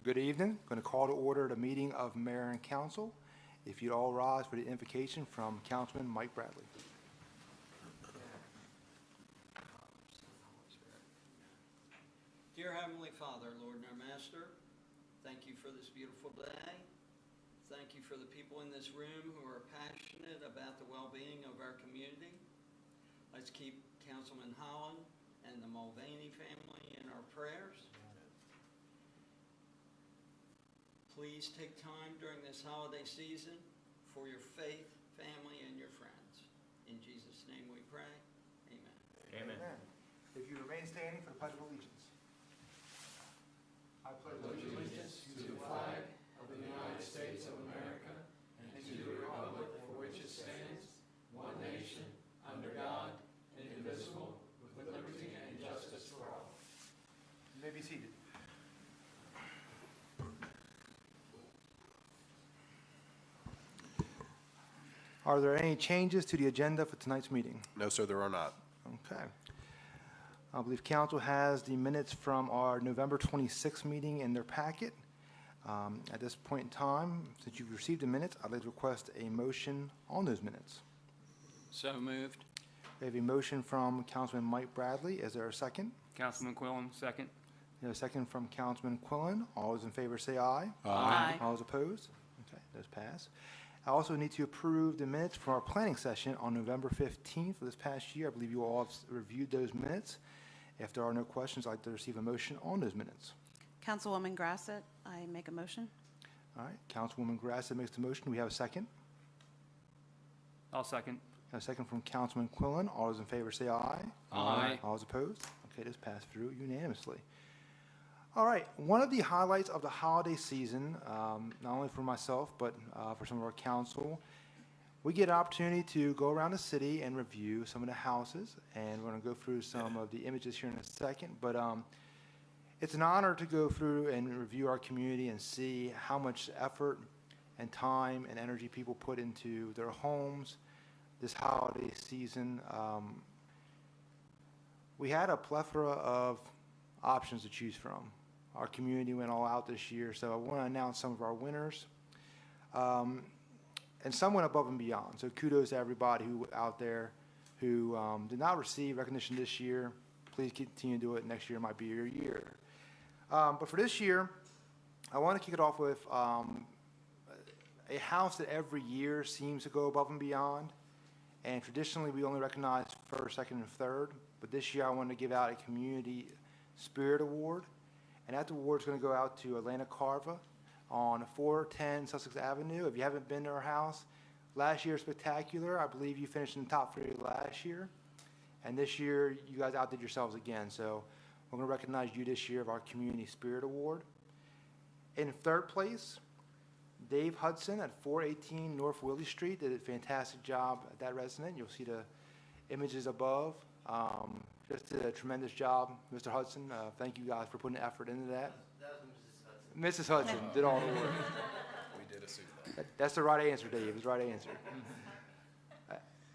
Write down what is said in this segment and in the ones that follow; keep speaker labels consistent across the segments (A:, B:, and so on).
A: Good evening. Going to call to order the meeting of Mayor and Council. If you'd all rise for the invocation from Councilman Mike Bradley.
B: Dear Heavenly Father, Lord and our Master, thank you for this beautiful day. Thank you for the people in this room who are passionate about the well-being of our community. Let's keep Councilman Holland and the Mulvaney family in our prayers. Please take time during this holiday season for your faith, family, and your friends. In Jesus' name we pray. Amen.
A: Amen. If you remain standing for the Pledge of Allegiance. I pledge
C: allegiance to the flag of the United States of America and to the republic for which it stands, one nation, under God, indivisible, with liberty and justice for all.
A: You may be seated. Are there any changes to the agenda for tonight's meeting?
D: No, sir, there are not.
A: Okay. I believe council has the minutes from our November 26th meeting in their packet. At this point in time, since you've received the minutes, I'd like to request a motion on those minutes.
B: So moved.
A: We have a motion from Councilman Mike Bradley. Is there a second?
E: Councilman Quillen, second.
A: We have a second from Councilman Quillen. All those in favor say aye.
E: Aye.
A: All those opposed? Okay, those pass. I also need to approve the minutes from our planning session on November 15th of this past year. I believe you all have reviewed those minutes. If there are no questions, I'd like to receive a motion on those minutes.
F: Councilwoman Grassett, I make a motion.
A: All right, Councilwoman Grassett makes the motion. Do we have a second?
E: I'll second.
A: A second from Councilman Quillen. All those in favor say aye.
E: Aye.
A: All those opposed? Okay, this passed through unanimously. All right, one of the highlights of the holiday season, not only for myself, but for some of our council, we get an opportunity to go around the city and review some of the houses, and we're going to go through some of the images here in a second, but it's an honor to go through and review our community and see how much effort and time and energy people put into their homes this holiday season. We had a plethora of options to choose from. Our community went all out this year, so I want to announce some of our winners. And some went above and beyond. So kudos to everybody who out there who did not receive recognition this year. Please continue to do it. Next year might be your year. But for this year, I want to kick it off with a house that every year seems to go above and beyond. And traditionally, we only recognize first, second, and third. But this year, I wanted to give out a Community Spirit Award. And that award is going to go out to Atlanta Carva on 410 Sussex Avenue. If you haven't been to our house, last year was spectacular. I believe you finished in the top 3 last year. And this year, you guys outdid yourselves again. So we're going to recognize you this year of our Community Spirit Award. In third place, Dave Hudson at 418 North Willie Street did a fantastic job at that resident. You'll see the images above. Just did a tremendous job, Mr. Hudson. Thank you guys for putting effort into that.
C: That was Mrs. Hudson.
A: Mrs. Hudson did all the work.
D: We did assume that.
A: That's the right answer, Dave. It's the right answer.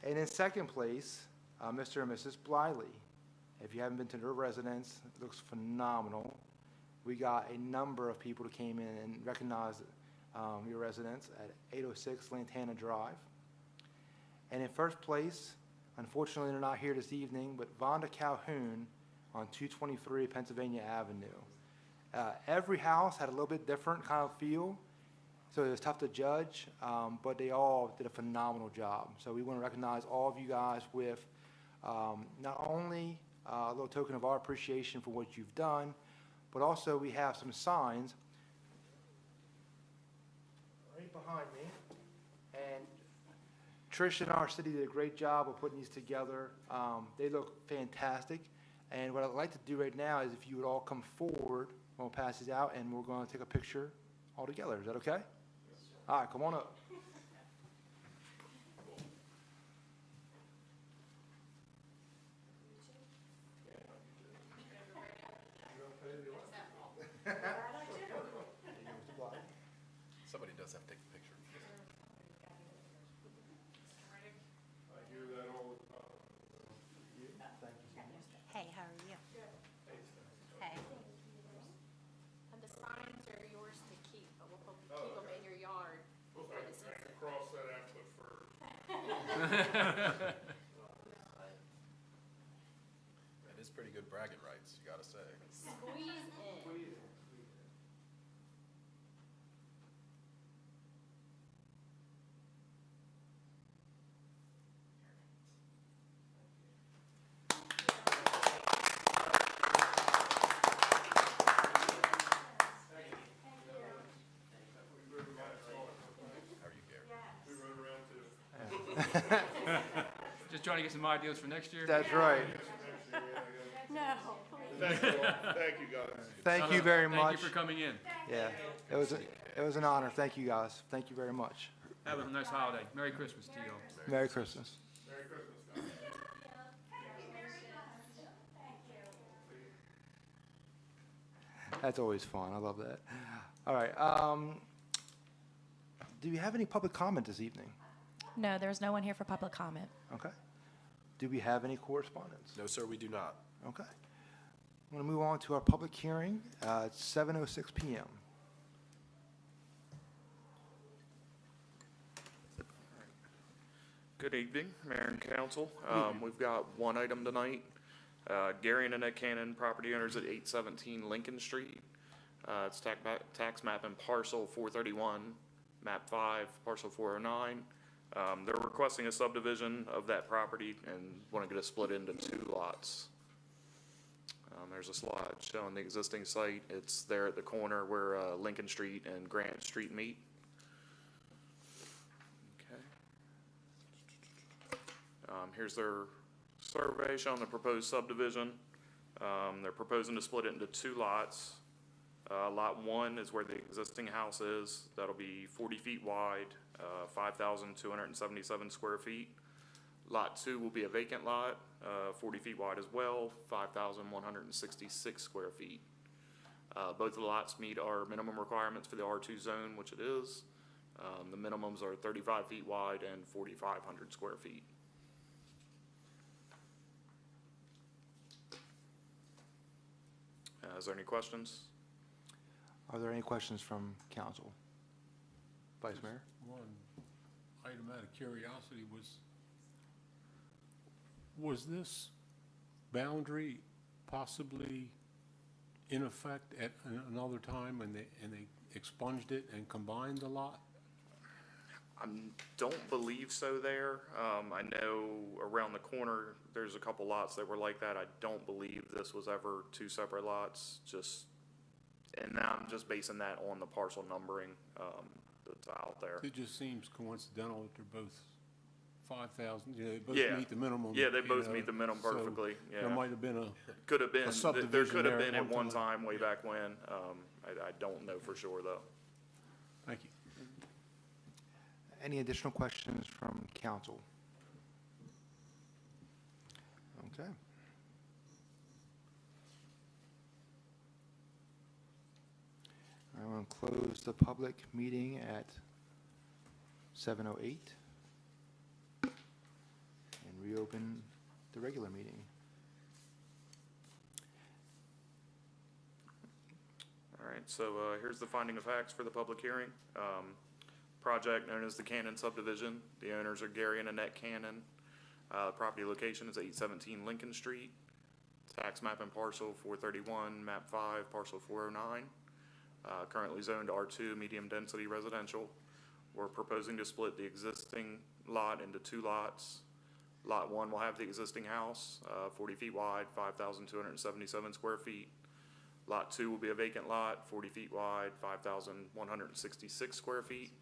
A: And in second place, Mr. and Mrs. Bliley. If you haven't been to their residence, it looks phenomenal. We got a number of people that came in and recognized your residence at 806 Lantana Drive. And in first place, unfortunately, they're not here this evening, but Vonda Calhoun on 223 Pennsylvania Avenue. Every house had a little bit different kind of feel, so it was tough to judge, but they all did a phenomenal job. So we want to recognize all of you guys with not only a little token of our appreciation for what you've done, but also we have some signs right behind me. And Trish and our city did a great job of putting these together. They look fantastic. And what I'd like to do right now is if you would all come forward, we'll pass these out, and we're going to take a picture all together. Is that okay? Yes, sir. All right, come on up.
D: Somebody does have to take a picture.
F: Hey, how are you? Hey.
G: And the signs are yours
D: That is pretty good bragging rights, you gotta say. How are you, Gary?
E: Just trying to get some ideas for next year.
A: That's right.
F: No.
G: Thank you guys.
A: Thank you very
E: Thank
A: much.
E: you for coming in.
A: Yeah, it was an honor. Thank you, guys. Thank you very much.
E: Have a nice holiday. Merry Christmas to you all.
A: Merry Christmas.
G: Merry Christmas, guys.
A: That's always fun. I love that. All right. Do you have any public comment this evening?
H: No, there's no one here for public comment.
A: Okay. Do we have any correspondence?
D: No, sir, we do not.
A: Okay. I'm going to move on to our public hearing. It's 7:06 p.m.
I: Good evening, Mayor and Council. We've got one item tonight. Gary and Annette Cannon, property owners at 817 Lincoln Street. It's tax map and parcel 431, map 5, parcel 409. They're requesting a subdivision of that property and want to get it split into 2 lots. There's a slide showing the existing site. It's there at the corner where Lincoln Street and Grant Street meet. Here's their survey showing the proposed subdivision. They're proposing to split it into 2 lots. Lot 1 is where the existing house is. That'll be 40 feet wide, 5,277 square feet. Lot 2 will be a vacant lot, 40 feet wide as well, 5,166 square feet. Both of the lots meet our minimum requirements for the R2 zone, which it is. The minimums are 35 feet wide and 4,500 square feet. Is there any questions?
A: Are there any questions from council? Vice Mayor?
C: One item out of curiosity was this boundary possibly in effect at another time and they expunged it and combined the lot?
I: I don't believe so there. I know around the corner, there's a couple lots that were like that. I don't believe this was ever 2 separate lots, and now I'm just basing that on the parcel numbering that's out there.
C: It just seems coincidental that they're both 5,000, they both
I: Yeah.
C: meet the minimum.
I: Yeah, they
C: you
I: both
C: know,
I: meet the minimum
C: so
I: perfectly, yeah.
C: There might have been
I: Could have been, there
C: subdivision
I: could have
C: there
I: been
C: at
I: at
C: one
I: one time way back when. I don't know for sure, though.
C: thank you.
A: Any additional questions from council? Okay. I want to close the public meeting at 7:08 and reopen the regular meeting.
I: All right, so here's the finding of facts for the public hearing. Project known as the Cannon subdivision. The owners are Gary and Annette Cannon. Property location is 817 Lincoln Street. Tax map and parcel 431, map 5, parcel 409. Currently zoned R2, medium density residential. We're proposing to split the existing lot into 2 lots. Lot 1 will have the existing house, 40 feet wide, 5,277 square feet. Lot 2 will be a vacant lot, 40 feet wide, 5,166 square feet.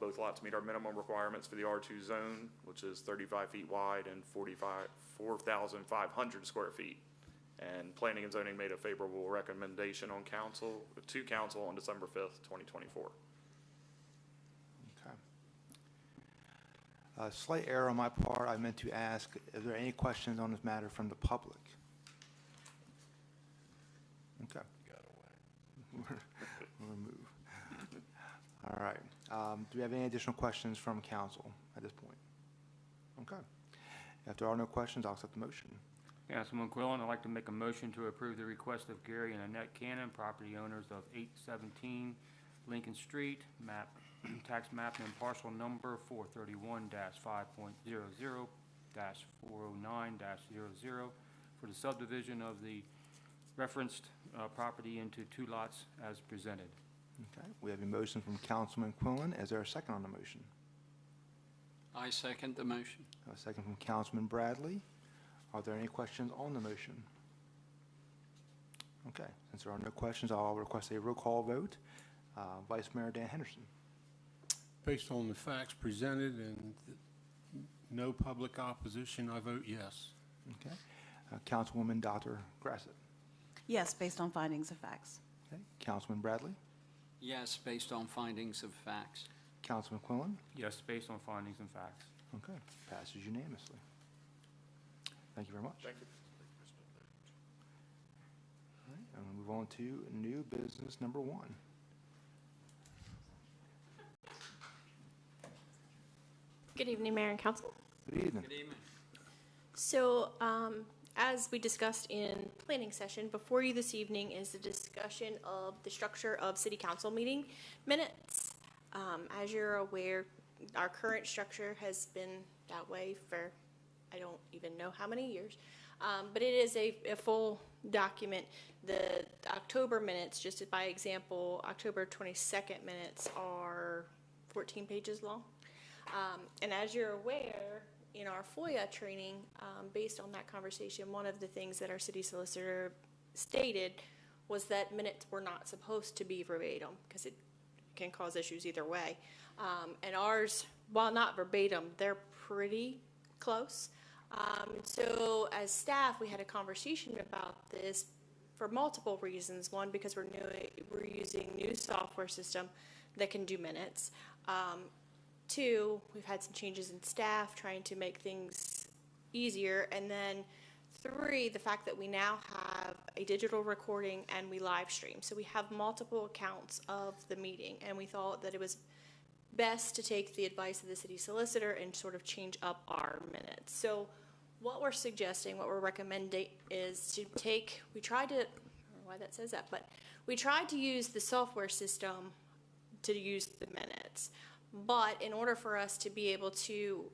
I: Both lots meet our minimum requirements for the R2 zone, which is 35 feet wide and 4,500 square feet. And Planning and Zoning made a favorable recommendation to council on December 5th, 2024.
A: Okay. Slight error on my part. I meant to ask, is there any questions on this matter from the public? Okay. We'll move. All right. Do we have any additional questions from council at this point? Okay. If there are no questions, I'll accept the motion.
E: Councilman Quillen, I'd like to make a motion to approve the request of Gary and Annette Cannon, property owners of 817 Lincoln Street, map tax map and parcel number 431-5.00-409-00 for the subdivision of the referenced property into 2 lots as presented.
A: Okay, we have a motion from Councilman Quillen. Is there a second on the motion?
B: I second the motion.
A: A second from Councilman Bradley. Are there any questions on the motion? Okay, since there are no questions, I'll request a roll call vote. Vice Mayor Dan Henderson.
C: Based on the facts presented and no public opposition, I vote yes.
A: Okay. Councilwoman Dr. Grassett.
F: Yes, based on findings of facts.
A: Okay. Councilman Bradley.
B: Yes, based on findings of facts.
A: Councilman Quillen.
E: Yes, based on findings and facts.
A: Okay, passes unanimously. Thank you very much.
I: Thank you.
A: All right, I'm going to move on to new business number 1.
J: Good evening, Mayor and Council.
A: Good evening.
B: Good evening.
J: So, as we discussed in planning session, before you this evening is the discussion of the structure of city council meeting minutes. As you're aware, our current structure has been that way for, I don't even know how many years, but it is a full document. The October minutes, just by example, October 22nd minutes are 14 pages long. And as you're aware, in our FOIA training, based on that conversation, one of the things that our city solicitor stated was that minutes were not supposed to be verbatim because it can cause issues either way. And ours, while not verbatim, they're pretty close. So as staff, we had a conversation about this for multiple reasons. One, because we're using new software system that can do minutes. 2, we've had some changes in staff trying to make things easier. And then 3, the fact that we now have a digital recording and we live stream. So we have multiple accounts of the meeting, and we thought that it was best to take the advice of the city solicitor and sort of change up our minutes. So what we're suggesting, what we're recommending is to take, we tried to, I don't know why that says that, but we tried to use the software system to use the minutes. But in order for us to be able to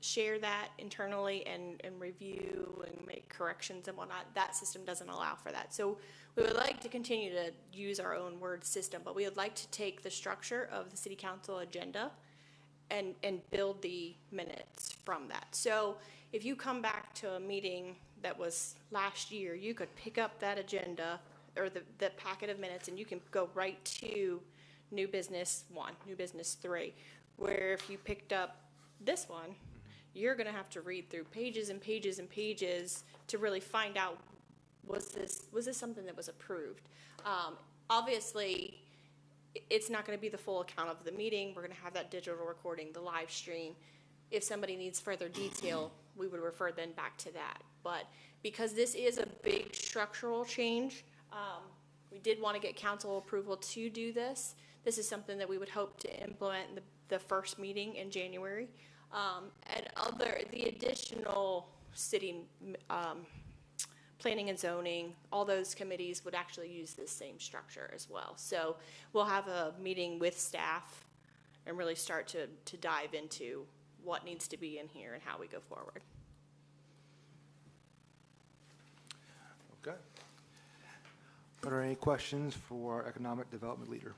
J: share that internally and review and make corrections and whatnot, that system doesn't allow for that. So we would like to continue to use our own word system, but we would like to take the structure of the city council agenda and build the minutes from that. So if you come back to a meeting that was last year, you could pick up that agenda or the packet of minutes, and you can go right to new business 1, new business 3, where if you picked up this one, you're going to have to read through pages and pages and pages to really find out, was this something that was approved? Obviously, it's not going to be the full account of the meeting. We're going to have that digital recording, the live stream. If somebody needs further detail, we would refer then back to that. But because this is a big structural change, we did want to get council approval to do this. This is something that we would hope to implement in the first meeting in January. And the additional city planning and zoning, all those committees would actually use this same structure as well. So we'll have a meeting with staff and really start to dive into what needs to be in here and how we go forward.
A: Okay. Are there any questions for our economic development leader?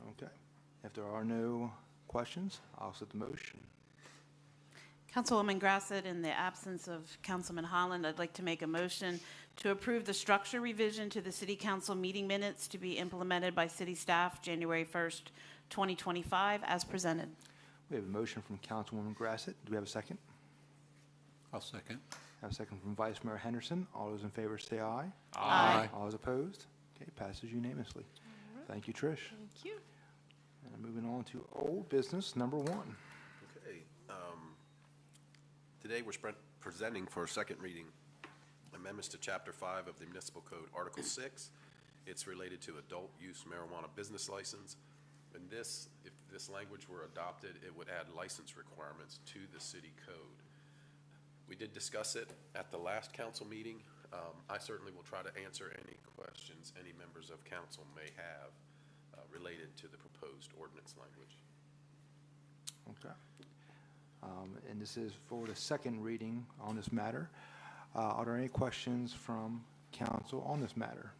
A: Okay. If there are no questions, I'll set the motion.
F: Councilwoman Grassett, in the absence of Councilman Holland, I'd like to make a motion to approve the structure revision to the City Council meeting minutes to be implemented by city staff January 1st, 2025, as presented.
A: We have a motion from Councilwoman Grassett. Do we have a second?
C: I'll second.
A: I have a second from Vice Mayor Henderson. All those in favor say aye.
F: Aye.
A: All those opposed? Okay, passes unanimously. Thank you, Trish.
J: Thank you.
A: And moving on to old business number 1.
D: Okay. Today, we're presenting for a second reading amendments to Chapter 5 of the Municipal Code, Article 6. It's related to adult use marijuana business license. And this, if this language were adopted, it would add license requirements to the city code. We did discuss it at the last council meeting. I certainly will try to answer any questions any members of council may have related to the proposed ordinance language.
A: Okay. And this is for the second reading on this matter. Are there any questions from council on this matter?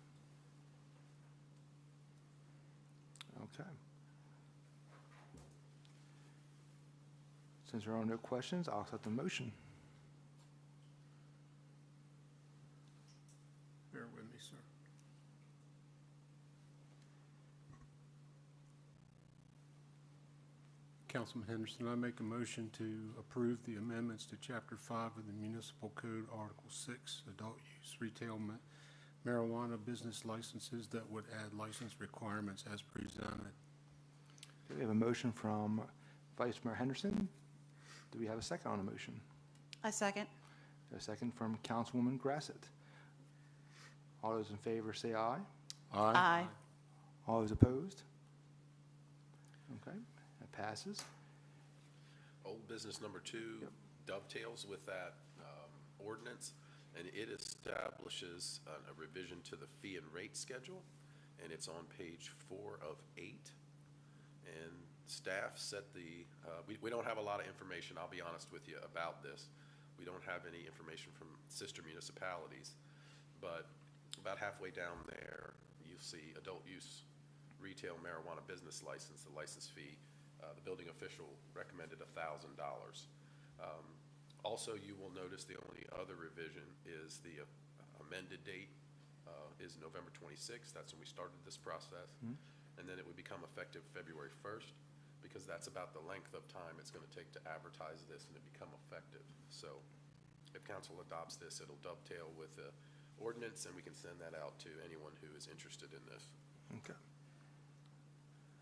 A: Okay. Since there are no questions, I'll accept the motion.
C: Bear with me, sir. Councilman Henderson, I make a motion to approve the amendments to Chapter 5 of the Municipal Code, Article 6, Adult Use Retail Marijuana Business Licenses that would add license requirements as presented.
A: Okay, we have a motion from Vice Mayor Henderson. Do we have a second on the motion?
F: I second.
A: A second from Councilwoman Grassett. All those in favor say aye.
F: Aye.
A: All those opposed? Okay, that passes.
D: Old business number 2 dovetails with that ordinance, and it establishes a revision to the fee and rate schedule, and it's on page 4 of 8. And staff set the, we don't have a lot of information, I'll be honest with you, about this. We don't have any information from sister municipalities, but about halfway down there, you'll see adult use retail marijuana business license, the license fee. The building official recommended $1,000. Also, you will notice the only other revision is the amended date is November 26th. That's when we started this process. And then it would become effective February 1st, because that's about the length of time it's going to take to advertise this and to become effective. So if council adopts this, it'll dovetail with the ordinance, and we can send that out to anyone who is interested in this.
A: Okay.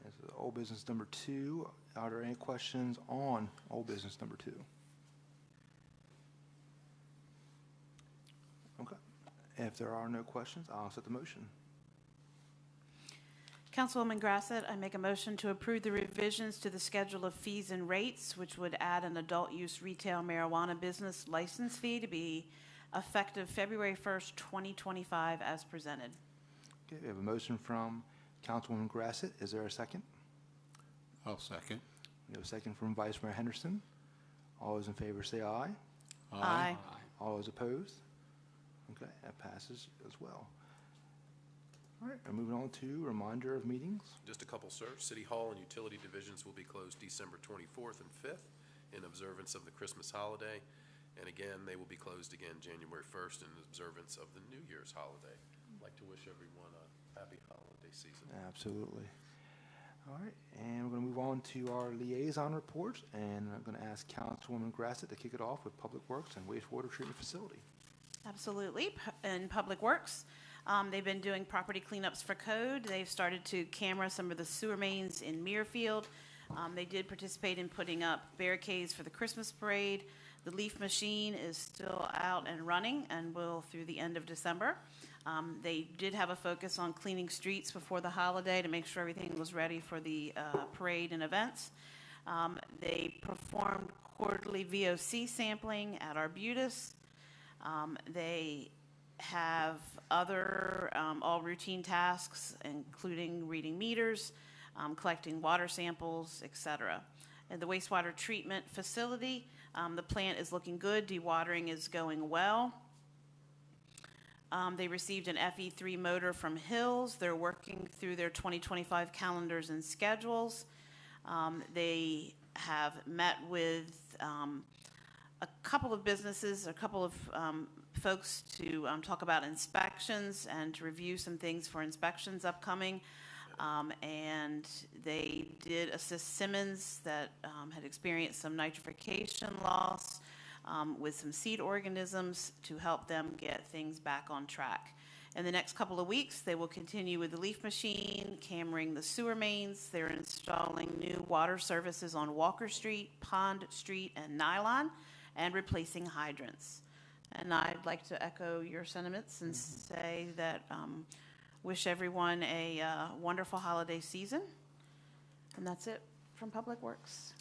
A: This is old business number 2. Are there any questions on old business number 2? Okay. If there are no questions, I'll accept the motion.
F: Councilwoman Grassett, I make a motion to approve the revisions to the schedule of fees and rates, which would add an adult use retail marijuana business license fee to be effective February 1st, 2025, as presented.
A: Okay, we have a motion from Councilwoman Grassett. Is there a second?
C: I'll second.
A: We have a second from Vice Mayor Henderson. All those in favor say aye.
F: Aye.
A: All those opposed? Okay, that passes as well. All right, and moving on to reminder of meetings.
D: Just a couple, sir. City Hall and utility divisions will be closed December 24th and 5th in observance of the Christmas holiday. And again, they will be closed again January 1st in observance of the New Year's holiday. I'd like to wish everyone a happy holiday season.
A: Absolutely. All right, and we're going to move on to our liaison reports, and I'm going to ask Councilwoman Grassett to kick it off with Public Works and Wastewater Treatment Facility.
F: Absolutely. In Public Works, they've been doing property cleanups for code. They've started to camera some of the sewer mains in Muirfield. They did participate in putting up barricades for the Christmas parade. The leaf machine is still out and running and will through the end of December. They did have a focus on cleaning streets before the holiday to make sure everything was ready for the parade and events. They performed quarterly VOC sampling at Arbutus. They have other all routine tasks, including reading meters, collecting water samples, etc. At the wastewater treatment facility, the plant is looking good. Dewatering is going well. They received an FE3 motor from Hills. They're working through their 2025 calendars and schedules. They have met with a couple of businesses, a couple of folks to talk about inspections and to review some things for inspections upcoming. And they did assist Simmons that had experienced some nitrification loss with some seed organisms to help them get things back on track. In the next couple of weeks, they will continue with the leaf machine, cameraing the sewer mains. They're installing new water services on Walker Street, Pond Street, and Nylon, and replacing hydrants. And I'd like to echo your sentiments and say that wish everyone a wonderful holiday season. And that's it from Public Works.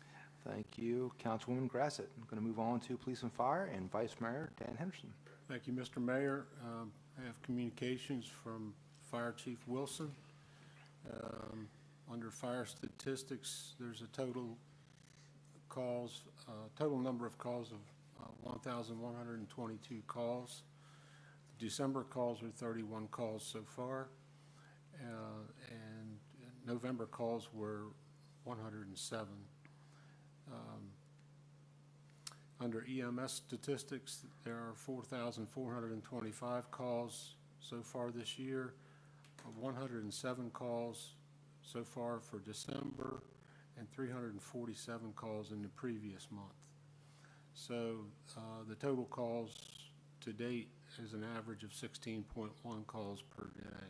A: Thank you, Councilwoman Grassett. I'm going to move on to Police and Fire and Vice Mayor Dan Henderson.
C: Thank you, Mr. Mayor. I have communications from Fire Chief Wilson. Under fire statistics, there's a total number of calls of 1,122 calls. December calls were 31 calls so far, and November calls were 107. Under EMS statistics, there are 4,425 calls so far this year, 107 calls so far for December, and 347 calls in the previous month. So the total calls to date is an average of 16.1 calls per day.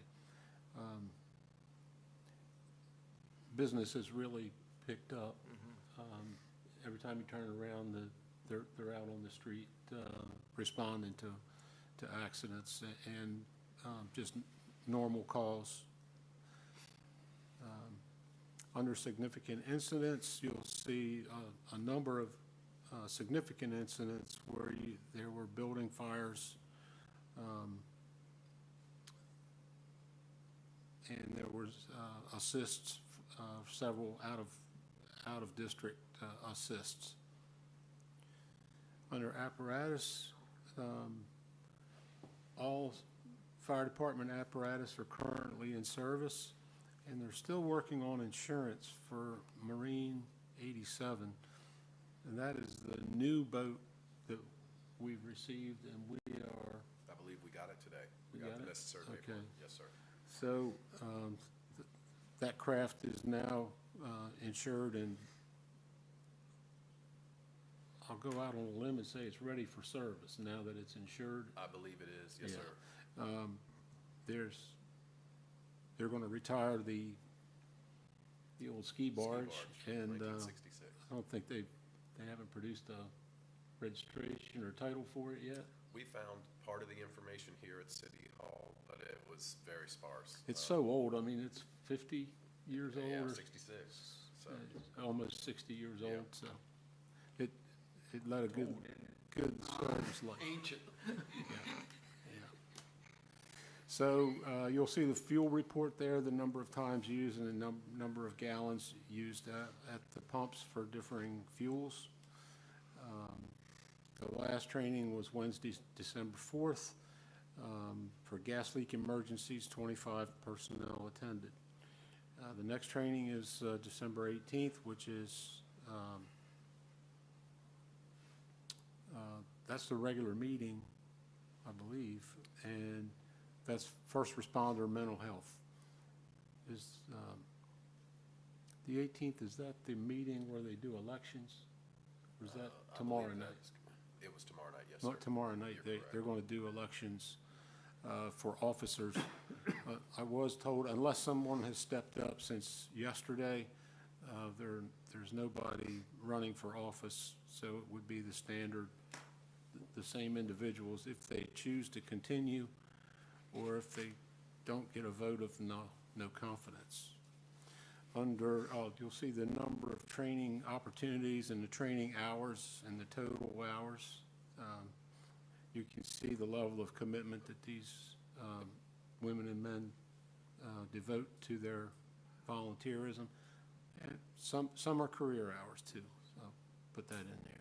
C: Business has really picked up. Every time you turn around, they're out on the street responding to accidents and just normal calls. Under significant incidents, you'll see a number of significant incidents where there were building fires, and there was assists, several out of district assists. Under apparatus, all fire department apparatus are currently in service, and they're still working on insurance for Marine 87, and that is the new boat that we've received, and we are...
D: I believe we got it today.
C: We
D: got
C: got
D: the
C: it?
D: necessary
C: Okay.
D: paperwork. Yes, sir.
C: So that craft is now insured, and I'll go out on a limb and say it's ready for service now that it's insured.
D: I believe it is. Yes,
C: Yeah.
D: sir.
C: They're going to retire the old ski barge, and
D: 1966.
C: I don't think they haven't produced a registration or title for it yet.
D: We found part of the information here at City Hall, but it was very sparse.
C: It's so old. I mean, it's 50 years old.
D: Yeah,
C: or
D: 66. So
C: almost 60 years
D: Yeah.
C: old. So it led a good service life.
B: Ancient.
C: So you'll see the fuel report there, the number of times used and the number of gallons used at the pumps for differing fuels. The last training was Wednesday, December 4th. For gas leak emergencies, 25 personnel attended. The next training is December 18th, which is, that's the regular meeting, I believe, and that's first responder mental health. Is the 18th, is that the meeting where they do elections? Or is that
D: I
C: tomorrow
D: believe
C: night?
D: it was tomorrow night, yes, sir.
C: Not tomorrow night.
D: You're
C: They're going to do elections for officers. I was told, unless someone has stepped up since yesterday, there's nobody running for office, so it would be the standard, the same individuals if they choose to continue or if they don't get a vote of no confidence. You'll see the number of training opportunities and the training hours and the total hours. You can see the level of commitment that these women and men devote to their volunteerism. And some are career hours too, so I'll put that in there.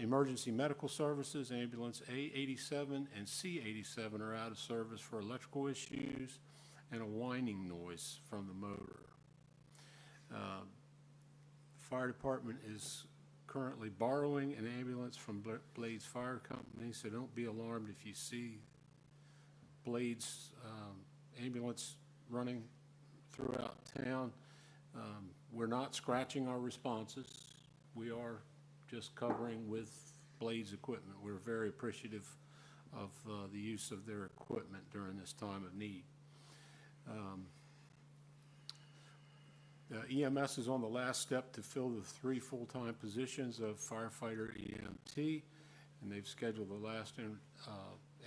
C: Emergency medical services, ambulance A87 and C87 are out of service for electrical issues and a whining noise from the motor. Fire department is currently borrowing an ambulance from Blades Fire Company, so don't be alarmed if you see Blades ambulance running throughout town. We're not scratching our responses. We are just covering with Blades equipment. We're very appreciative of the use of their equipment during this time of need. EMS is on the last step to fill the 3 full-time positions of firefighter EMT, and they've scheduled the last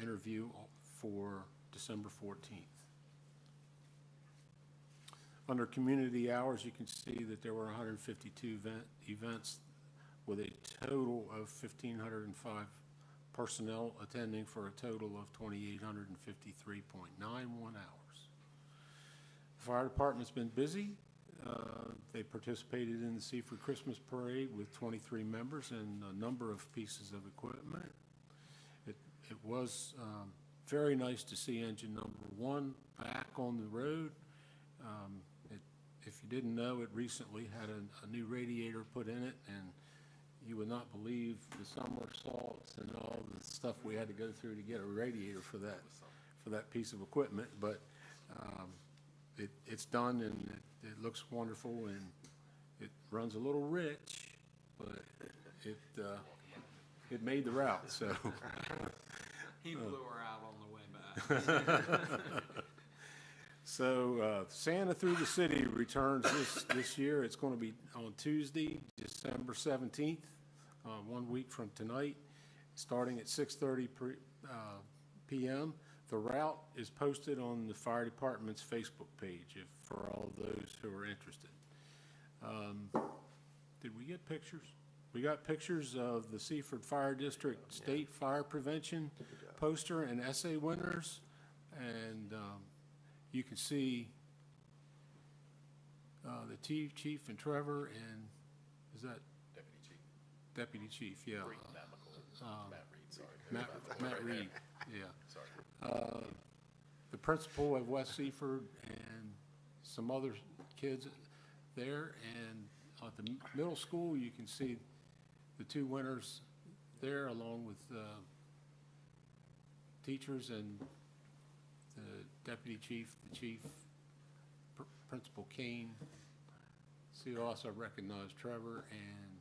C: interview for December 14th. Under community hours, you can see that there were 152 events with a total of 1,505
K: personnel attending for a total of 2,853.91 hours. The fire department's been busy. They participated in the Seaford Christmas Parade with 23 members and a number of pieces of equipment. It was very nice to see engine number 1 back on the road. If you didn't know, it recently had a new radiator put in it, and you would not believe the somersaults and all the stuff we had to go through to get a radiator for that piece of equipment. But it's done, and it looks wonderful, and it runs a little rich, but it made the route. So
B: He blew her out on the way back.
K: So Santa Through the City returns this year. It's going to be on Tuesday, December 17th, 1 week from tonight, starting at 6:30 p.m. The route is posted on the fire department's Facebook page for all of those who are interested. Did we get pictures? We got pictures of the Seaford Fire District State Fire Prevention poster and essay winners, and you can see the chief, and Trevor, and is that deputy chief? Yeah.
D: Matt Reed, sorry.
K: Matt Reed, yeah. The principal of West Seaford and some other kids there, and at the middle school you can see the 2 winners there, along with teachers and the deputy chief, the chief, Principal Kane. See, also recognize Trevor, and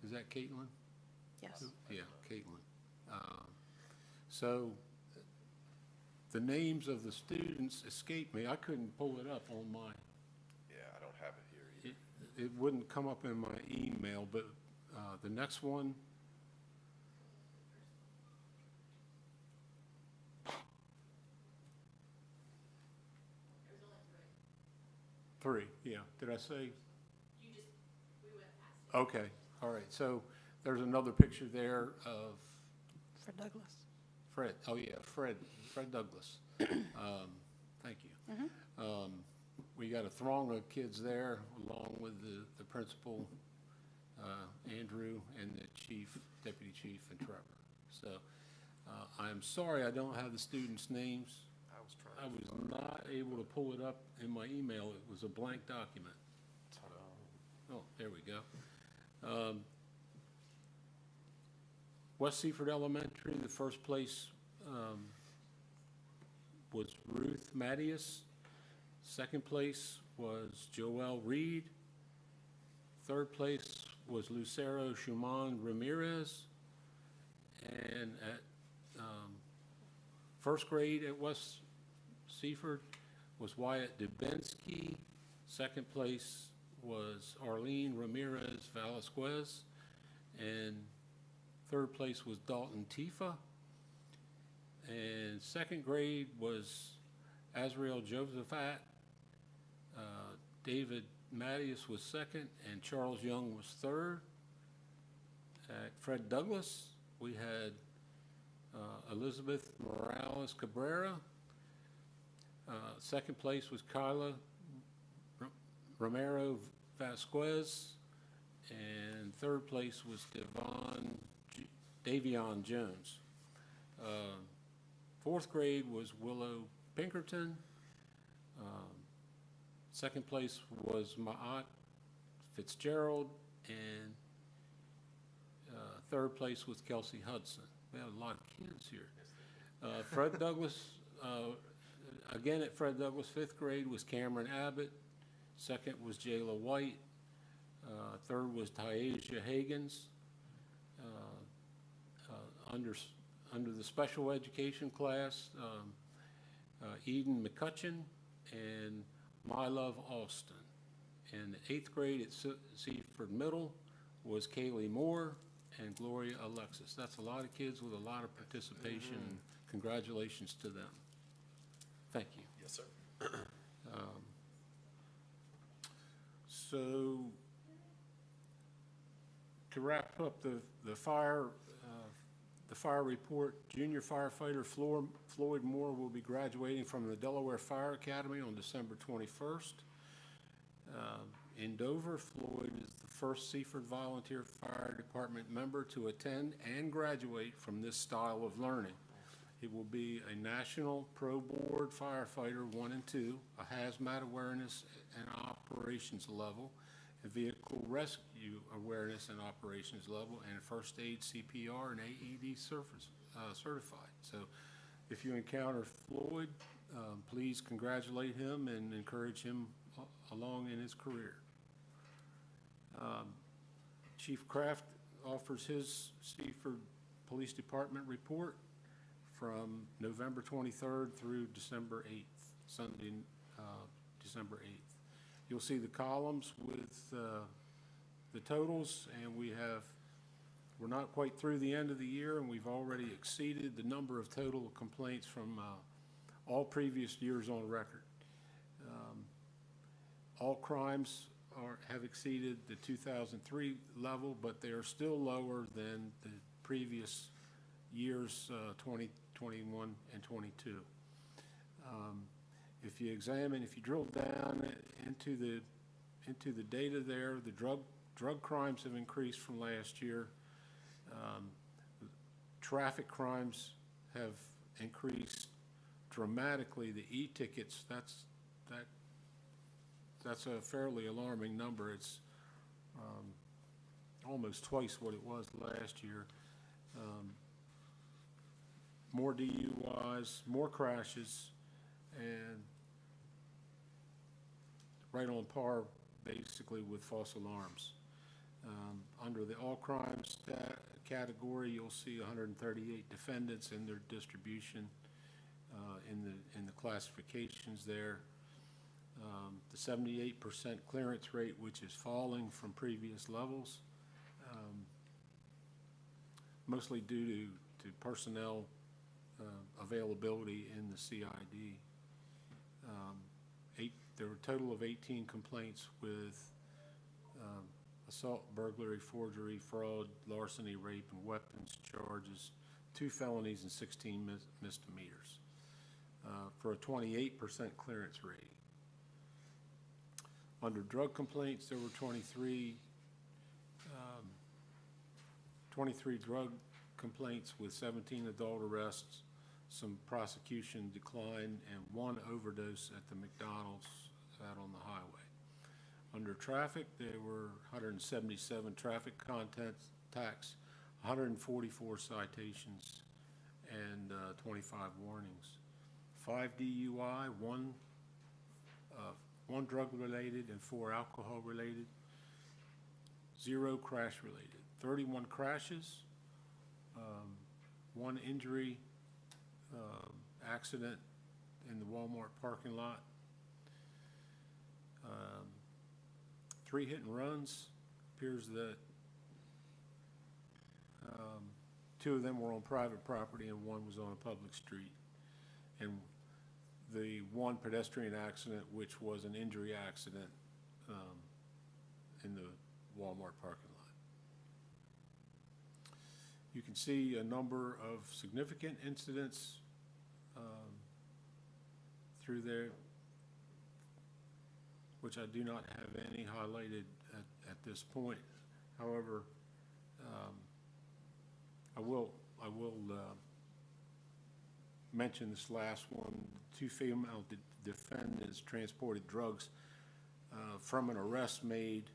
K: is that Caitlin?
F: Yes.
K: Yeah, Caitlin. So the names of the students escape me. I couldn't pull it up on my.
D: Yeah, I don't have it here either.
K: It wouldn't come up in my email, but the next one. Three, yeah. Did I say? We went past it. Okay, all right. So there's another picture there of
F: For Douglas.
K: Fred. Oh, yeah, Fred Douglas. Thank you. We got a throng of kids there, along with the principal, Andrew, and the chief, deputy chief, and Trevor. So I'm sorry I don't have the students' names. I was not able to pull it up in my email. It was a blank document. Oh, there we go. West Seaford Elementary, the first place was Ruth Mattias. Second place was Joelle Reed. Third place was Lucero Schumann Ramirez. And at first grade at West Seaford was Wyatt Dubinsky. Second place was Arlene Ramirez Velasquez. And third place was Dalton Tifa. And second grade was Azrael Josephat. David Mattias was second, and Charles Young was third. At Fred Douglas, we had Elizabeth Morales Cabrera. Second place was Kyla Romero Vasquez, and third place was Davion Jones. Fourth grade was Willow Pinkerton. Second place was Ma'at Fitzgerald, and third place was Kelsey Hudson. We have a lot of kids here. Fred Douglas, again at Fred Douglas, fifth grade was Cameron Abbott. Second was Jayla White. Third was Tyasia Hagans. Under the special education class, Eden McCutcheon and My Love Austin. And the eighth grade at Seaford Middle was Kaylee Moore and Gloria Alexis. That's a lot of kids with a lot of participation. And congratulations to them. Thank you.
D: Yes, sir.
K: So to wrap up the fire The fire report, junior firefighter Floyd Moore will be graduating from the Delaware Fire Academy on December 21st. In Dover, Floyd is the first Seaford Volunteer Fire Department member to attend and graduate from this style of learning. He will be a National Pro Board Firefighter 1 and 2, a hazmat awareness and operations level, a vehicle rescue awareness and operations level, and a first aid CPR and AED certified. So if you encounter Floyd, please congratulate him and encourage him along in his career. Chief Kraft offers his Seaford Police Department report from November 23rd through December 8th, Sunday, December 8th. You'll see the columns with the totals, and we're not quite through the end of the year, and we've already exceeded the number of total complaints from all previous years on record. All crimes have exceeded the 2003 level, but they are still lower than the previous years, 2021 and 22. If you drill down into the data there, the drug crimes have increased from last year. Traffic crimes have increased dramatically. The e-tickets, that's a fairly alarming number. It's almost twice what it was last year. More DUIs, more crashes, and right on par basically with false alarms. Under the all crimes category, you'll see 138 defendants in their distribution in the classifications there. The 78% clearance rate, which is falling from previous levels, mostly due to personnel availability in the CID. There were a total of 18 complaints with assault, burglary, forgery, fraud, larceny, rape, and weapons charges, 2 felonies and 16 misdemeanors, for a 28% clearance rate. Under drug complaints, there were 23 drug complaints with 17 adult arrests, some prosecution decline, and 1 overdose at the McDonald's out on the highway. Under traffic, there were 177 traffic contacts, 144 citations, and 25 warnings. 5 DUI, 1 drug-related and 4 alcohol-related, 0 crash-related. 31 crashes, 1 injury, accident in the Walmart parking lot, 3 hit and runs. Appears that 2 of them were on private property and 1 was on a public street. And the 1 pedestrian accident, which was an injury accident in the Walmart parking lot. You can see a number of significant incidents through there, which I do not have any highlighted at this point. However, I will mention this last one. 2 female defendants transported drugs from an arrest made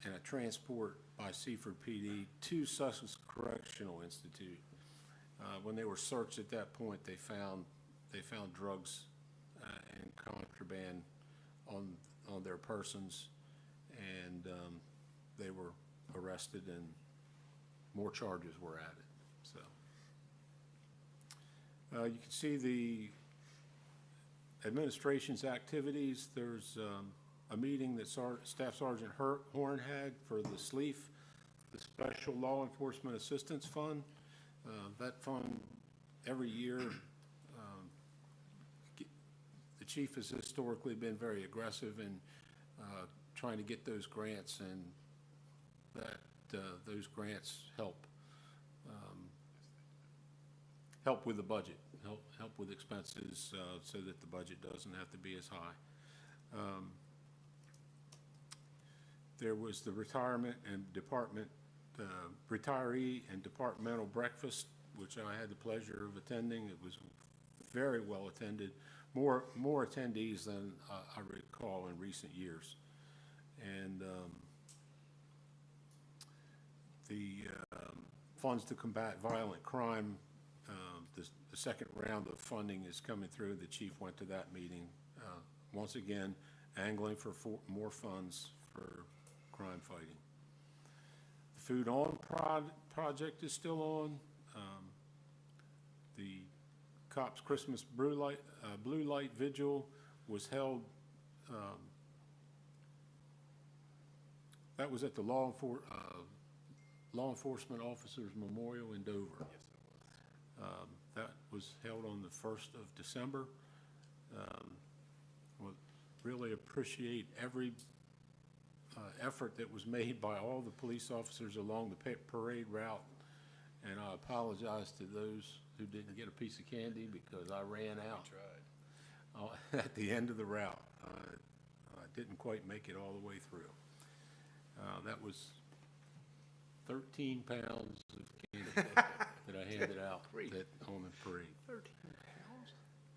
K: and a transport by Seaford PD to Sussex Correctional Institute. When they were searched at that point, they found drugs and contraband on their persons, and they were arrested and more charges were added. So you can see the administration's activities. There's a meeting that Staff Sergeant Horn had for the SLEAF, the Special Law Enforcement Assistance Fund. That fund, every year, the chief has historically been very aggressive in trying to get those grants, and those grants help help with the budget, help with expenses, so that the budget doesn't have to be as high. There was the retirement and retiree and departmental breakfast, which I had the pleasure of attending. It was very well attended, more attendees than I recall in recent years. And the funds to combat violent crime, the second round of funding is coming through. The chief went to that meeting. Once again, angling for more funds for crime fighting. The Food On project is still on. The Cops Christmas blue light vigil was held. That was at the Law Enforcement Officers Memorial in Dover.
D: Yes, it was.
K: That was held on the 1st of December. Really appreciate every effort that was made by all the police officers along the parade route, and I apologize to those who didn't get a piece of candy because I ran out at the end of the route. I didn't quite make it all the way through. That was 13 pounds of candy that I handed out on the parade.
A: 13 pounds?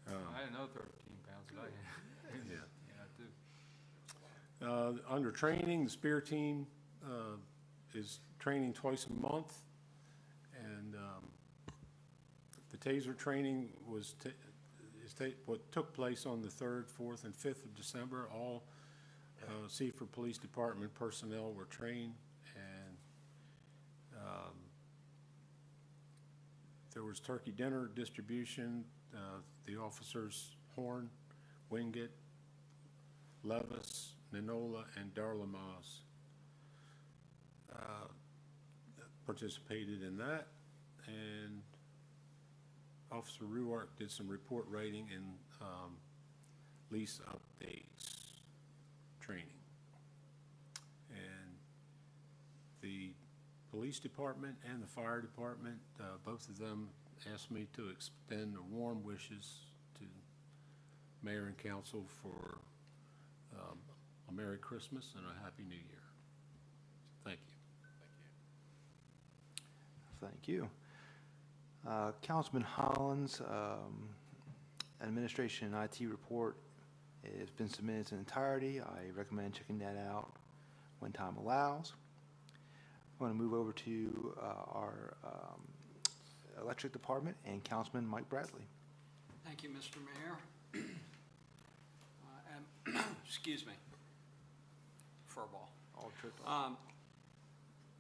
E: I didn't know 13 pounds that I had.
K: Yeah.
E: Yeah, I do.
K: Under training, the Spear Team is training twice a month, and the TASER training what took place on the 3rd, 4th, and 5th of December. All Seaford Police Department personnel were trained, and there was turkey dinner distribution. The officers Horn, Wingate, Levis, Ninola, and Darla Moss participated in that, and Officer Ruark did some report writing and lease updates training. And the police department and the fire department, both of them asked me to extend their warm wishes to Mayor and Council for a Merry Christmas and a Happy New Year. Thank you.
A: Thank you. Councilman Holland's administration and IT report has been submitted in its entirety. I recommend checking that out when time allows. I want to move over to our electric department and Councilman Mike Bradley.
B: Thank you, Mr. Mayor. Excuse me. Furball.
A: All triple.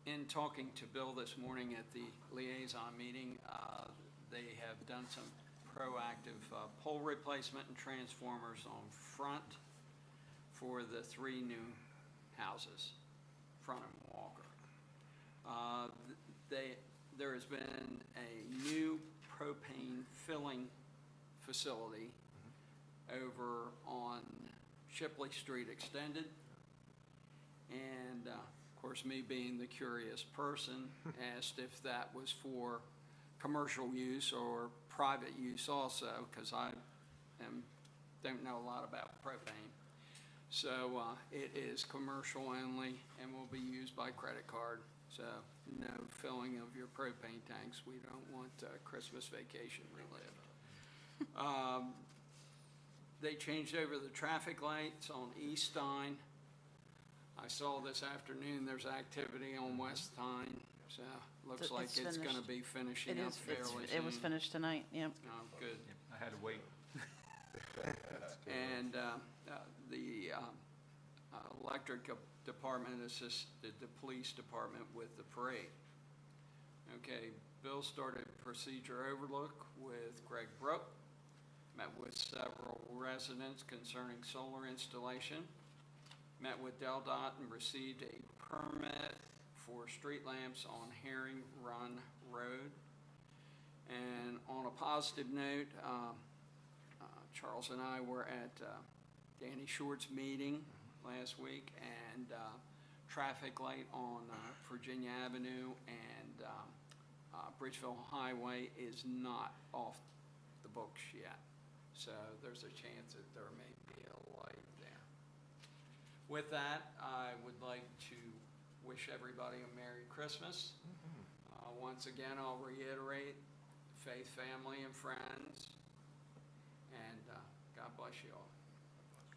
B: In talking to Bill this morning at the liaison meeting, they have done some proactive pole replacement and transformers on front for the 3 new houses, Front and Walker. There has been a new propane filling facility over on Shipley Street Extended, and of course, me being the curious person, asked if that was for commercial use or private use also, because I don't know a lot about propane. So it is commercial only and will be used by credit card. So no filling of your propane tanks. We don't want Christmas vacation relived. They changed over the traffic lights on East Stein. I saw this afternoon there's activity on West Stein, so looks like it's going to be finishing up fairly soon.
F: It was finished tonight, yep.
B: Oh, good.
E: I had to wait.
B: And the electric department assisted the police department with the parade. Okay, Bill started procedure overlook with Greg Brook, met with several residents concerning solar installation, met with Del Dot and received a permit for street lamps on Herring Run Road. And on a positive note, Charles and I were at Danny Short's meeting last week, and traffic light on Virginia Avenue and Ridgeville Highway is not off the books yet. So there's a chance that there may be a light there. With that, I would like to wish everybody a Merry Christmas. Once again, I'll reiterate, faith, family, and friends, and God bless you all.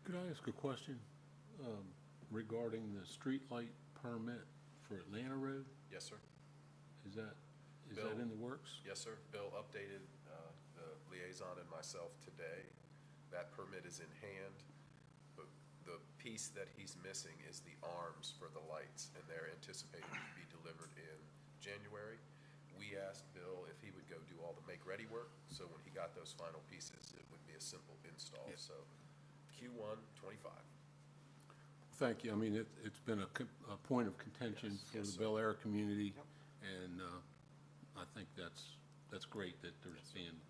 K: Could I ask a question regarding the streetlight permit for Atlanta Road?
D: Yes, sir.
K: Is that
D: Bill?
K: in the works?
D: Yes, sir. Bill updated the liaison and myself today. That permit is in hand. But the piece that he's missing is the arms for the lights, and they're anticipated to be delivered in January. We asked Bill if he would go do all the make-ready work, so when he got those final pieces, it would be a simple install. So Q1 '25.
K: Thank you. I mean, it's been a point of contention
D: Yes,
K: for
D: yes,
K: the
D: sir.
K: Bel Air community, and I think that's great that there's being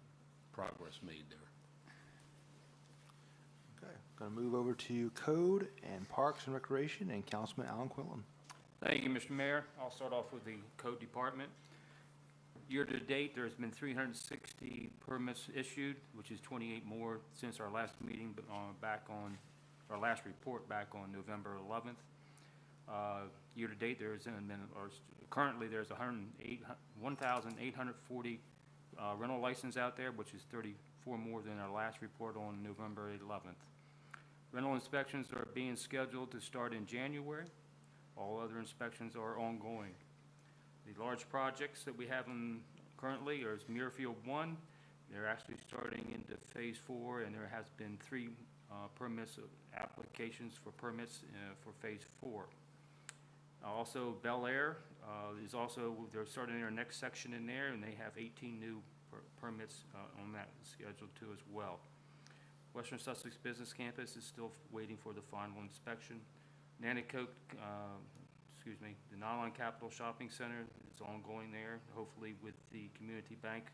K: progress made there.
A: Okay, going to move over to Code and Parks and Recreation and Councilman Alan Quillen.
E: Thank you, Mr. Mayor. I'll start off with the Code Department. Year-to-date, there's been 360 permits issued, which is 28 more since our last meeting, but our last report back on November 11th. Year-to-date, currently there's 1,840 rental license out there, which is 34 more than our last report on November 11th. Rental inspections are being scheduled to start in January. All other inspections are ongoing. The large projects that we have currently are Muirfield 1. They're actually starting into Phase 4, and there has been 3 applications for permits for Phase 4. Also, Bel Air they're starting their next section in there, and they have 18 new permits on that schedule too as well. Western Sussex Business Campus is still waiting for the final inspection. Nanticoke, the Nylon Capital Shopping Center is ongoing there, hopefully with the community bank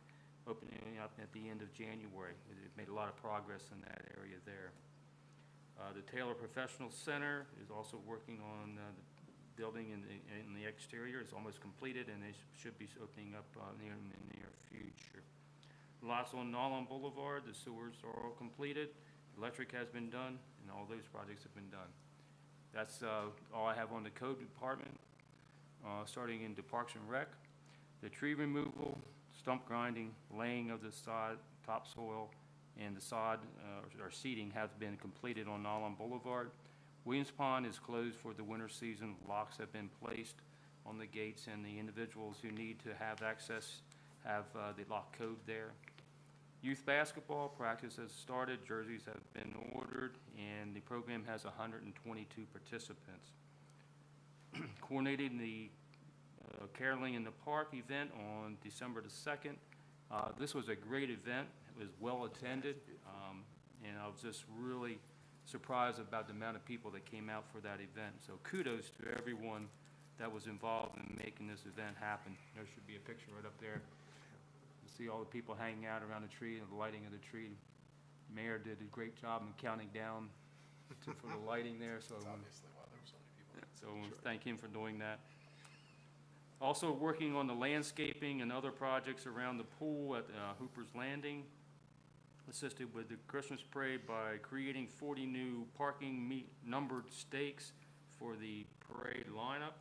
E: opening up at the end of January. They've made a lot of progress in that area there. The Taylor Professional Center is also working on the building in the exterior. It's almost completed, and they should be opening up in the near future. Lots on Nylon Boulevard, the sewers are all completed, electric has been done, and all those projects have been done. That's all I have on the Code Department. Starting into Parks and Rec, the tree removal, stump grinding, laying of the sod, topsoil, and the sod or seeding has been completed on Nylon Boulevard. Williams Pond is closed for the winter season. Locks have been placed on the gates, and the individuals who need to have access have the lock code there. Youth basketball practice has started. Jerseys have been ordered, and the program has 122 participants. Coordinating the Caroling in the Park event on December the 2nd. This was a great event. It was well attended, and I was just really surprised about the amount of people that came out for that event. So kudos to everyone that was involved in making this event happen. There should be a picture right up there. You see all the people hanging out around the tree and the lighting of the tree. Mayor did a great job in counting down for the lighting there. So,
D: That's obviously why there were so many people.
E: so thank him for doing that. Also working on the landscaping and other projects around the pool at Hooper's Landing. Assisted with the Christmas parade by creating 40 new parking numbered stakes for the parade lineup.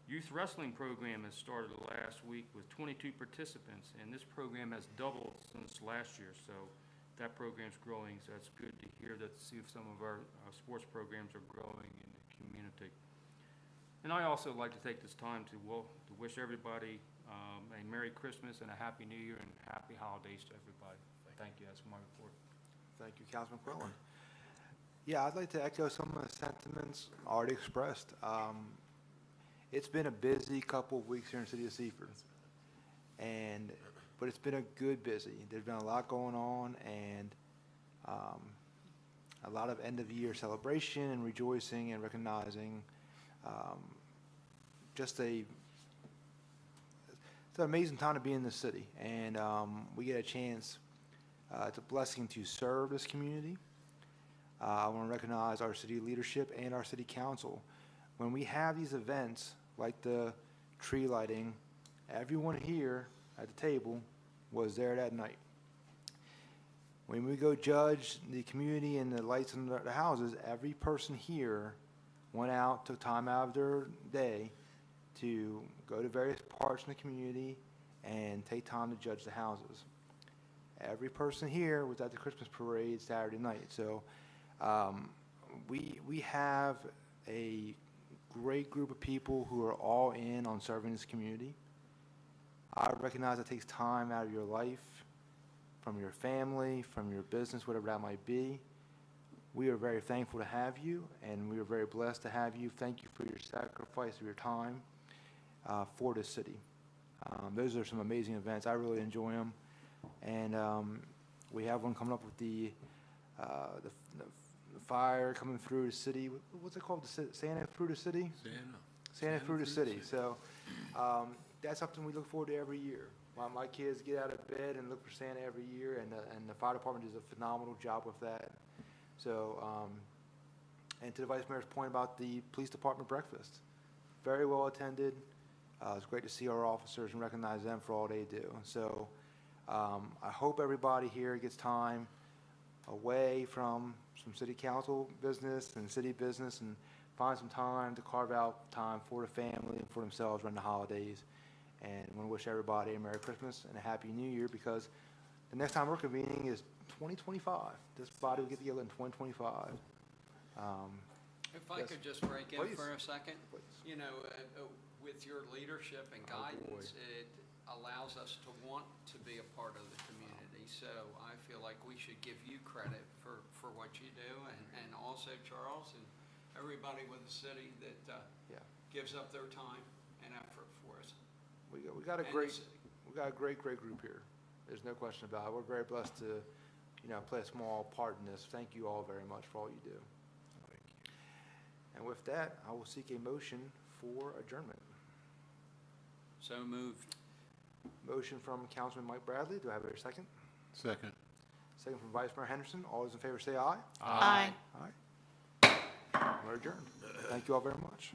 E: Youth wrestling program has started last week with 22 participants, and this program has doubled since last year, so that program's growing, so that's good to hear, that see if some of our sports programs are growing in the community. And I also like to take this time to wish everybody a Merry Christmas and a Happy New Year and Happy Holidays to everybody. Thank you. That's my report.
A: Thank you, Councilman Quillen. Yeah, I'd like to echo some of the sentiments already expressed. It's been a busy couple of weeks here in the city of Seaford, but it's been a good busy. There's been a lot going on, and a lot of end-of-year celebration and rejoicing and recognizing it's an amazing time to be in the city, and we get a chance. It's a blessing to serve this community. I want to recognize our city leadership and our city council. When we have these events like the tree lighting, everyone here at the table was there that night. When we go judge the community and the lights in the houses, every person here went out, took time out of their day to go to various parts in the community and take time to judge the houses. Every person here was at the Christmas parade Saturday night. So we have a great group of people who are all in on serving this community. I recognize it takes time out of your life, from your family, from your business, whatever that might be. We are very thankful to have you, and we are very blessed to have you. Thank you for your sacrifice of your time for this city. Those are some amazing events. I really enjoy them. And we have one coming up with the fire coming through the city. What's it called? The Santa through the city? Santa through the city. So that's something we look forward to every year. My kids get out of bed and look for Santa every year, and the fire department does a phenomenal job with that. So, and to the Vice Mayor's point about the police department breakfast, very well attended. It's great to see our officers and recognize them for all they do. So I hope everybody here gets time away from some city council business and city business and find some time to carve out time for the family and for themselves during the holidays. And I want to wish everybody a Merry Christmas and a Happy New Year, because the next time we're convening is 2025. This body will get together in 2025.
B: If I
A: Yes.
B: could just break in
A: Please.
B: for a second.
A: Please.
B: You know, with your leadership and guidance, it allows us to want to be a part of the community. So I feel like we should give you credit for what you do, and also Charles and everybody with the city that gives up their time and effort for us.
A: We got a
B: And
A: great
B: the city.
A: we got a great group here. There's no question about it. We're very blessed to, play a small part in this. Thank you all very much for all you do. Thank you. And with that, I will seek a motion for adjournment.
B: So moved.
A: Motion from Councilman Mike Bradley. Do I have a second?
K: Second.
A: Second from Vice Mayor Henderson. All those in favor say aye.
F: Aye.
A: Aye. We're adjourned. Thank you all very much.